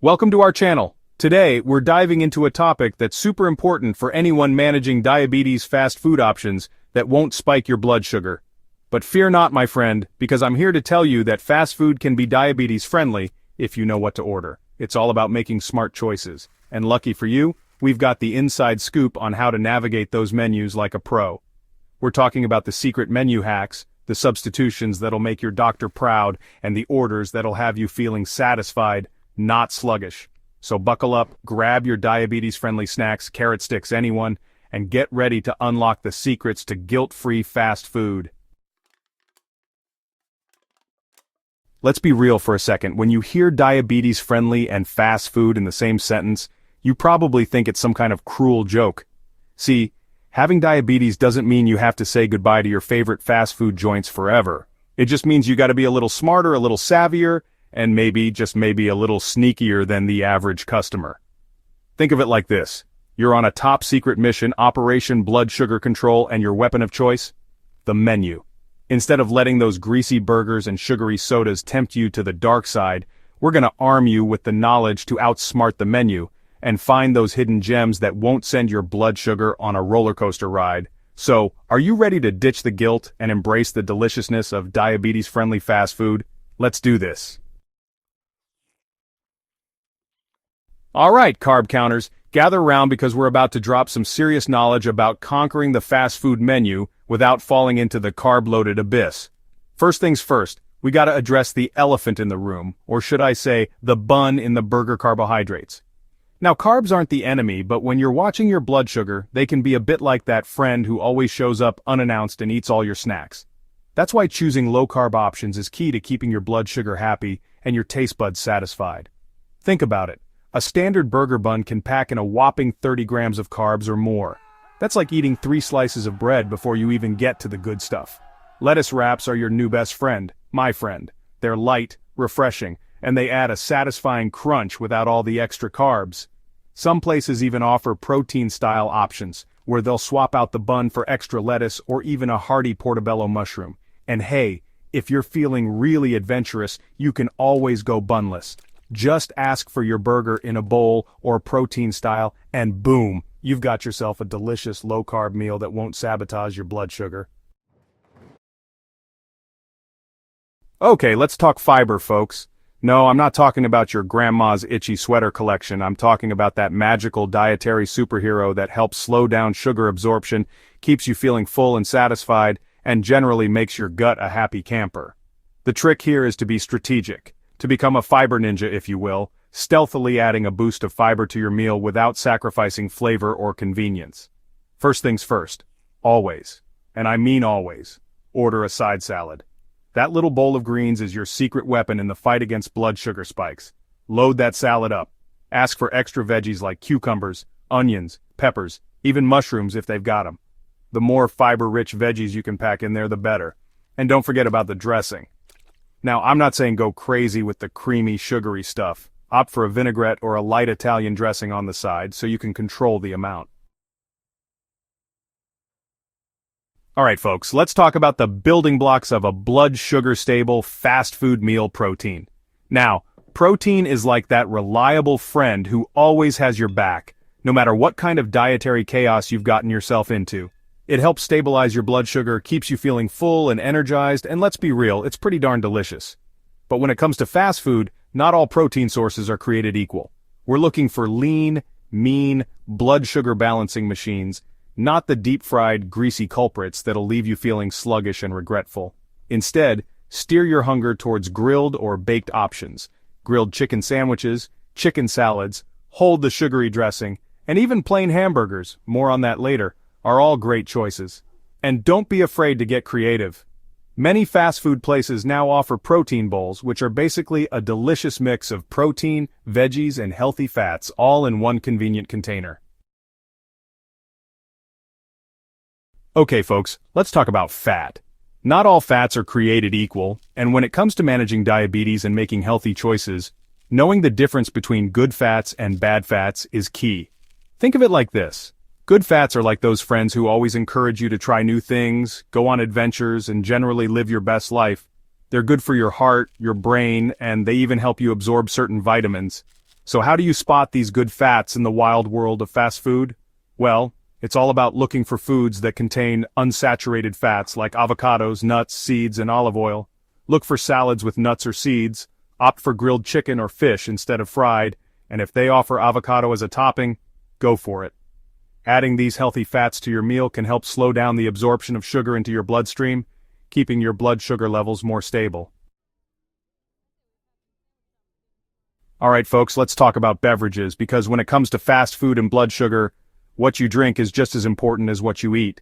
Welcome to our channel. Today, we're diving into a topic that's super important for anyone managing diabetes fast food options that won't spike your blood sugar. But fear not, my friend, because I'm here to tell you that fast food can be diabetes friendly if you know what to order. It's all about making smart choices. And lucky for you, we've got the inside scoop on how to navigate those menus like a pro. We're talking about the secret menu hacks, the substitutions that'll make your doctor proud, and the orders that'll have you feeling satisfied, not sluggish. So buckle up, grab your diabetes-friendly snacks, carrot sticks, anyone, and get ready to unlock the secrets to guilt-free fast food. Let's be real for a second. When you hear diabetes-friendly and fast food in the same sentence, you probably think it's some kind of cruel joke. See, having diabetes doesn't mean you have to say goodbye to your favorite fast food joints forever. It just means you gotta be a little smarter, a little savvier, and maybe, just maybe, a little sneakier than the average customer. Think of it like this. You're on a top-secret mission, Operation Blood Sugar Control, and your weapon of choice? The menu. Instead of letting those greasy burgers and sugary sodas tempt you to the dark side, we're gonna arm you with the knowledge to outsmart the menu, and find those hidden gems that won't send your blood sugar on a roller coaster ride. So, are you ready to ditch the guilt and embrace the deliciousness of diabetes-friendly fast food? Let's do this. Alright, carb counters, gather round because we're about to drop some serious knowledge about conquering the fast food menu without falling into the carb-loaded abyss. First things first, we gotta address the elephant in the room, or should I say, the bun in the burger carbohydrates. Now, carbs aren't the enemy, but when you're watching your blood sugar, they can be a bit like that friend who always shows up unannounced and eats all your snacks. That's why choosing low-carb options is key to keeping your blood sugar happy and your taste buds satisfied. Think about it. A standard burger bun can pack in a whopping 30 grams of carbs or more. That's like eating 3 slices of bread before you even get to the good stuff. Lettuce wraps are your new best friend, my friend. They're light, refreshing, and they add a satisfying crunch without all the extra carbs. Some places even offer protein-style options, where they'll swap out the bun for extra lettuce or even a hearty portobello mushroom. And hey, if you're feeling really adventurous, you can always go bunless. Just ask for your burger in a bowl or protein style, and boom, you've got yourself a delicious low-carb meal that won't sabotage your blood sugar. Okay, let's talk fiber, folks. No, I'm not talking about your grandma's itchy sweater collection. I'm talking about that magical dietary superhero that helps slow down sugar absorption, keeps you feeling full and satisfied, and generally makes your gut a happy camper. The trick here is to be strategic. To become a fiber ninja, if you will, stealthily adding a boost of fiber to your meal without sacrificing flavor or convenience. First things first, always, and I mean always, order a side salad. That little bowl of greens is your secret weapon in the fight against blood sugar spikes. Load that salad up. Ask for extra veggies like cucumbers, onions, peppers, even mushrooms if they've got them. The more fiber-rich veggies you can pack in there, the better. And don't forget about the dressing. Now, I'm not saying go crazy with the creamy, sugary stuff. Opt for a vinaigrette or a light Italian dressing on the side so you can control the amount. Alright folks, let's talk about the building blocks of a blood sugar stable fast food meal protein. Now, protein is like that reliable friend who always has your back, no matter what kind of dietary chaos you've gotten yourself into. It helps stabilize your blood sugar, keeps you feeling full and energized, and let's be real, it's pretty darn delicious. But when it comes to fast food, not all protein sources are created equal. We're looking for lean, mean, blood sugar balancing machines, not the deep-fried, greasy culprits that'll leave you feeling sluggish and regretful. Instead, steer your hunger towards grilled or baked options. Grilled chicken sandwiches, chicken salads, hold the sugary dressing, and even plain hamburgers, more on that later, are all great choices. And don't be afraid to get creative. Many fast food places now offer protein bowls, which are basically a delicious mix of protein, veggies, and healthy fats, all in one convenient container. Okay folks, let's talk about fat. Not all fats are created equal, and when it comes to managing diabetes and making healthy choices, knowing the difference between good fats and bad fats is key. Think of it like this. Good fats are like those friends who always encourage you to try new things, go on adventures, and generally live your best life. They're good for your heart, your brain, and they even help you absorb certain vitamins. So how do you spot these good fats in the wild world of fast food? Well, it's all about looking for foods that contain unsaturated fats like avocados, nuts, seeds, and olive oil. Look for salads with nuts or seeds. Opt for grilled chicken or fish instead of fried, and if they offer avocado as a topping, go for it. Adding these healthy fats to your meal can help slow down the absorption of sugar into your bloodstream, keeping your blood sugar levels more stable. Alright folks, let's talk about beverages, because when it comes to fast food and blood sugar, what you drink is just as important as what you eat.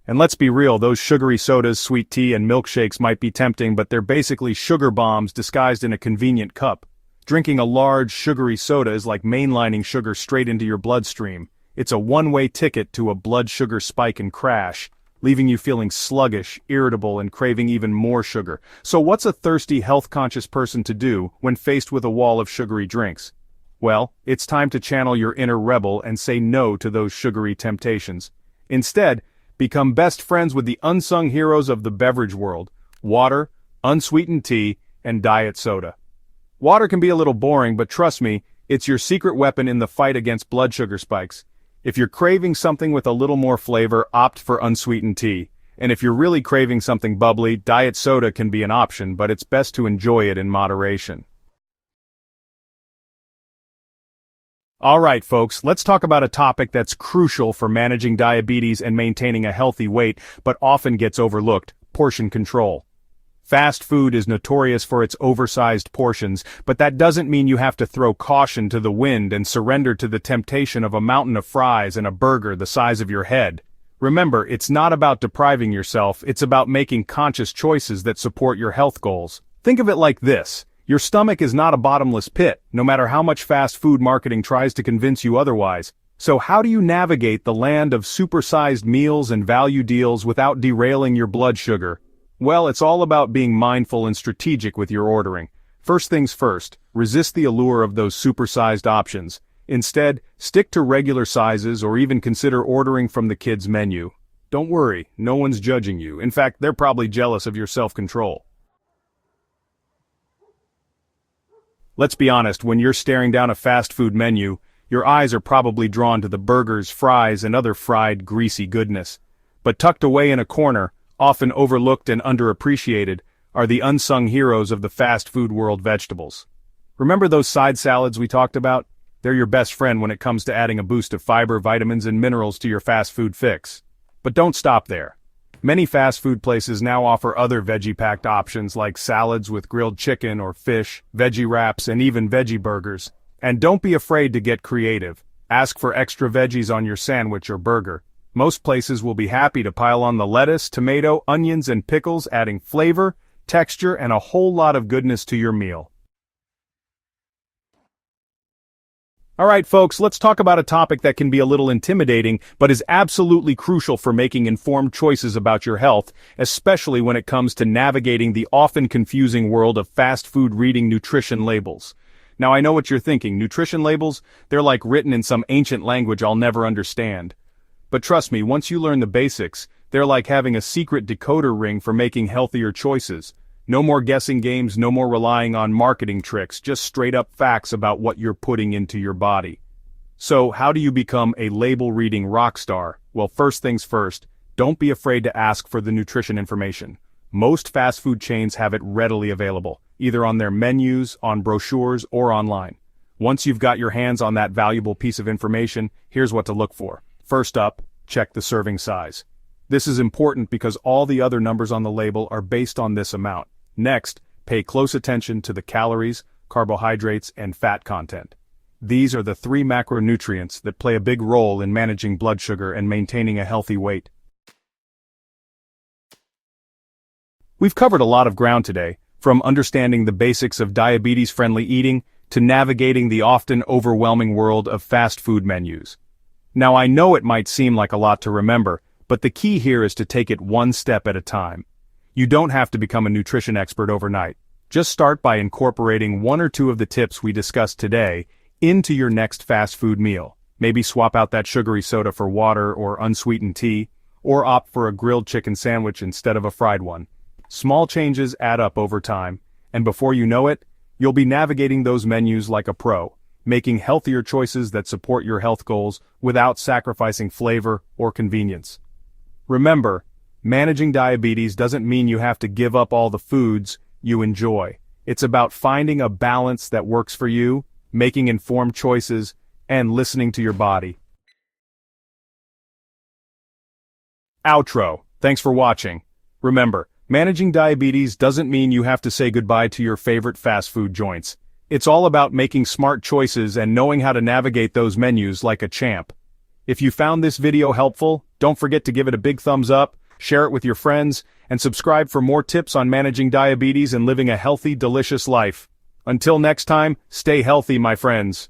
And let's be real, those sugary sodas, sweet tea, and milkshakes might be tempting, but they're basically sugar bombs disguised in a convenient cup. Drinking a large, sugary soda is like mainlining sugar straight into your bloodstream. It's a one-way ticket to a blood sugar spike and crash, leaving you feeling sluggish, irritable, and craving even more sugar. So what's a thirsty, health-conscious person to do when faced with a wall of sugary drinks? Well, it's time to channel your inner rebel and say no to those sugary temptations. Instead, become best friends with the unsung heroes of the beverage world: water, unsweetened tea, and diet soda. Water can be a little boring, but trust me, it's your secret weapon in the fight against blood sugar spikes. If you're craving something with a little more flavor, opt for unsweetened tea. And if you're really craving something bubbly, diet soda can be an option, but it's best to enjoy it in moderation. Alright folks, let's talk about a topic that's crucial for managing diabetes and maintaining a healthy weight, but often gets overlooked: portion control. Fast food is notorious for its oversized portions, but that doesn't mean you have to throw caution to the wind and surrender to the temptation of a mountain of fries and a burger the size of your head. Remember, it's not about depriving yourself, it's about making conscious choices that support your health goals. Think of it like this: your stomach is not a bottomless pit, no matter how much fast food marketing tries to convince you otherwise. So how do you navigate the land of supersized meals and value deals without derailing your blood sugar? Well, it's all about being mindful and strategic with your ordering. First things first, resist the allure of those supersized options. Instead, stick to regular sizes or even consider ordering from the kids' menu. Don't worry, no one's judging you. In fact, they're probably jealous of your self-control. Let's be honest, when you're staring down a fast food menu, your eyes are probably drawn to the burgers, fries, and other fried, greasy goodness. But tucked away in a corner, often overlooked and underappreciated, are the unsung heroes of the fast food world: vegetables. Remember those side salads we talked about? They're your best friend when it comes to adding a boost of fiber, vitamins, and minerals to your fast food fix. But don't stop there. Many fast food places now offer other veggie-packed options like salads with grilled chicken or fish, veggie wraps, and even veggie burgers. And don't be afraid to get creative. Ask for extra veggies on your sandwich or burger. Most places will be happy to pile on the lettuce, tomato, onions, and pickles, adding flavor, texture, and a whole lot of goodness to your meal. Alright folks, let's talk about a topic that can be a little intimidating, but is absolutely crucial for making informed choices about your health, especially when it comes to navigating the often confusing world of fast food reading nutrition labels. Now I know what you're thinking: nutrition labels? They're like written in some ancient language I'll never understand. But trust me, once you learn the basics, they're like having a secret decoder ring for making healthier choices. No more guessing games, no more relying on marketing tricks, just straight-up facts about what you're putting into your body. So, how do you become a label-reading rock star? Well, first things first, don't be afraid to ask for the nutrition information. Most fast food chains have it readily available, either on their menus, on brochures, or online. Once you've got your hands on that valuable piece of information, here's what to look for. First up, check the serving size. This is important because all the other numbers on the label are based on this amount. Next, pay close attention to the calories, carbohydrates, and fat content. These are the 3 macronutrients that play a big role in managing blood sugar and maintaining a healthy weight. We've covered a lot of ground today, from understanding the basics of diabetes-friendly eating to navigating the often overwhelming world of fast food menus. Now I know it might seem like a lot to remember, but the key here is to take it one step at a time. You don't have to become a nutrition expert overnight. Just start by incorporating 1 or 2 of the tips we discussed today into your next fast food meal. Maybe swap out that sugary soda for water or unsweetened tea, or opt for a grilled chicken sandwich instead of a fried one. Small changes add up over time, and before you know it, you'll be navigating those menus like a pro, making healthier choices that support your health goals without sacrificing flavor or convenience. Remember, managing diabetes doesn't mean you have to give up all the foods you enjoy. It's about finding a balance that works for you, making informed choices, and listening to your body. Outro. Thanks for watching. Remember, managing diabetes doesn't mean you have to say goodbye to your favorite fast food joints. It's all about making smart choices and knowing how to navigate those menus like a champ. If you found this video helpful, don't forget to give it a big thumbs up, share it with your friends, and subscribe for more tips on managing diabetes and living a healthy, delicious life. Until next time, stay healthy, my friends.